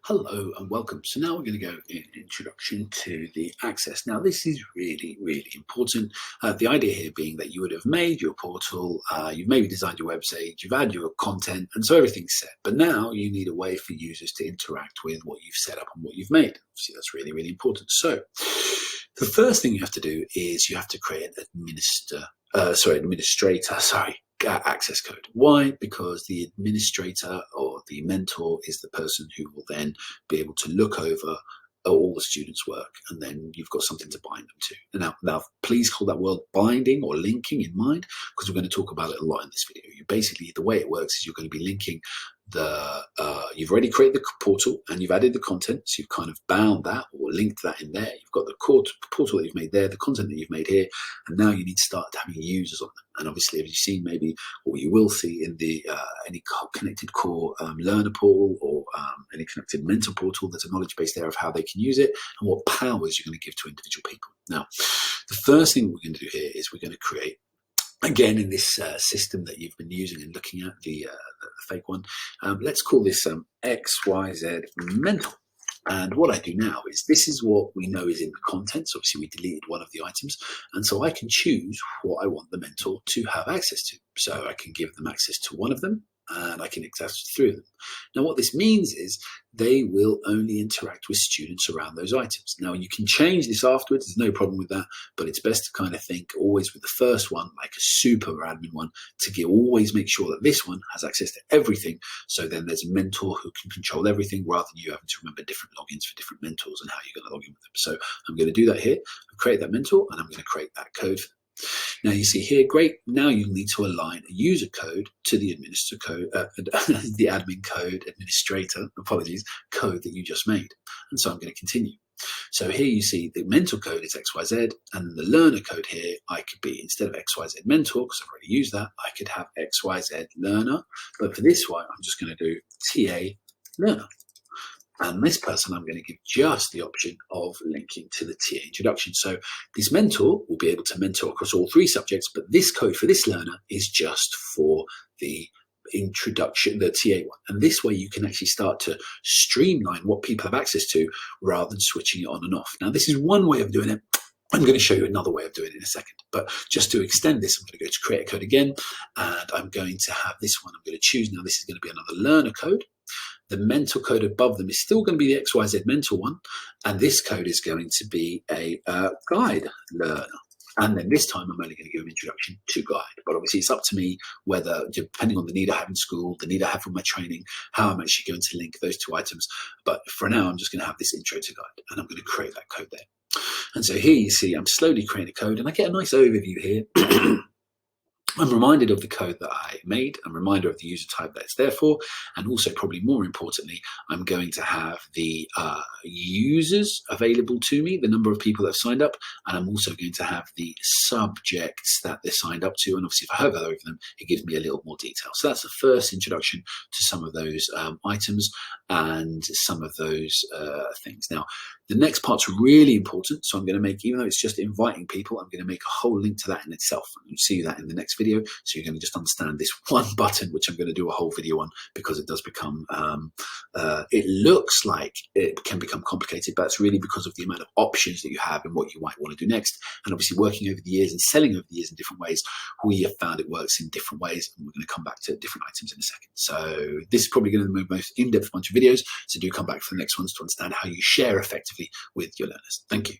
Hello and welcome. So now we're going to go in introduction to the access. Now this is really, really important. The idea here being that you would have made your portal, you've maybe designed your website, you've had your content, and so everything's set. But now you need a way for users to interact with what you've set up and what you've made. Obviously that's really, really important. So the first thing you have to do is you have to create an administrator, access code. Why? Because the administrator or the mentor is the person who will then be able to look over all the students' work, and then you've got something to bind them to. Now, please hold that word binding or linking in mind, because we're going to talk about it a lot in this video. You basically, the way it works is you're going to be linking you've already created the portal and you've added the content, so you've kind of bound that or linked that in there. You've got the portal that you've made there, the content that you've made here, and now you need to start having users on them. And obviously, if you've seen maybe, or you will see in the any connected core learner portal or any connected mentor portal, there's a knowledge base there of how they can use it and what powers you're going to give to individual people. Now, the first thing we're going to do here is we're going to create, again, in this system that you've been using and looking at, the fake one, let's call this XYZ Mentor. And what I do now is, this is what we know is in the contents. Obviously, we deleted one of the items. And so I can choose what I want the mentor to have access to. So I can give them access to one of them, and I can access through them. Now, what this means is they will only interact with students around those items. Now, you can change this afterwards. There's no problem with that, but it's best to kind of think always with the first one, like a super admin one, to always make sure that this one has access to everything. So then there's a mentor who can control everything, rather than you having to remember different logins for different mentors and how you're going to log in with them. So I'm going to do that here. I've created that mentor, and I'm going to create that code. Now you see here, great. Now you need to align a user code to the the admin code, administrator, apologies, code that you just made. And so I'm going to continue. So here you see the mentor code is XYZ, and the learner code here, I could be, instead of XYZ mentor, because I've already used that, I could have XYZ learner. But for this one, I'm just going to do TA learner. And this person, I'm going to give just the option of linking to the TA introduction. So this mentor will be able to mentor across all three subjects, but this code for this learner is just for the introduction, the TA one. And this way you can actually start to streamline what people have access to rather than switching it on and off. Now, this is one way of doing it. I'm going to show you another way of doing it in a second. But just to extend this, I'm going to go to create a code again, and I'm going to have this one. I'm going to choose, now this is going to be another learner code. The mentor code above them is still going to be the XYZ mentor one, and this code is going to be a guide learner. And then this time I'm only going to give an introduction to guide. But obviously it's up to me whether, depending on the need I have in school, the need I have for my training, how I'm actually going to link those two items. But for now, I'm just going to have this intro to guide, and I'm going to create that code there. And so here you see I'm slowly creating a code, and I get a nice overview here. I'm reminded of the code that I made. I'm reminded of the user type that it's there for. And also, probably more importantly, I'm going to have the users available to me, the number of people that have signed up. And I'm also going to have the subjects that they're signed up to. And obviously, if I hover over them, it gives me a little more detail. So that's the first introduction to some of those items and some of those things. Now, the next part's really important. So I'm going to make, even though it's just inviting people, I'm going to make a whole link to that in itself. And you'll see that in the next video. So you're going to just understand this one button, which I'm going to do a whole video on, because it does become, it looks like it can become complicated, but it's really because of the amount of options that you have and what you might want to do next. And obviously working over the years and selling over the years in different ways, we have found it works in different ways. And we're going to come back to different items in a second. So this is probably going to be the most in-depth bunch of videos. So do come back for the next ones to understand how you share effectively with your learners. Thank you.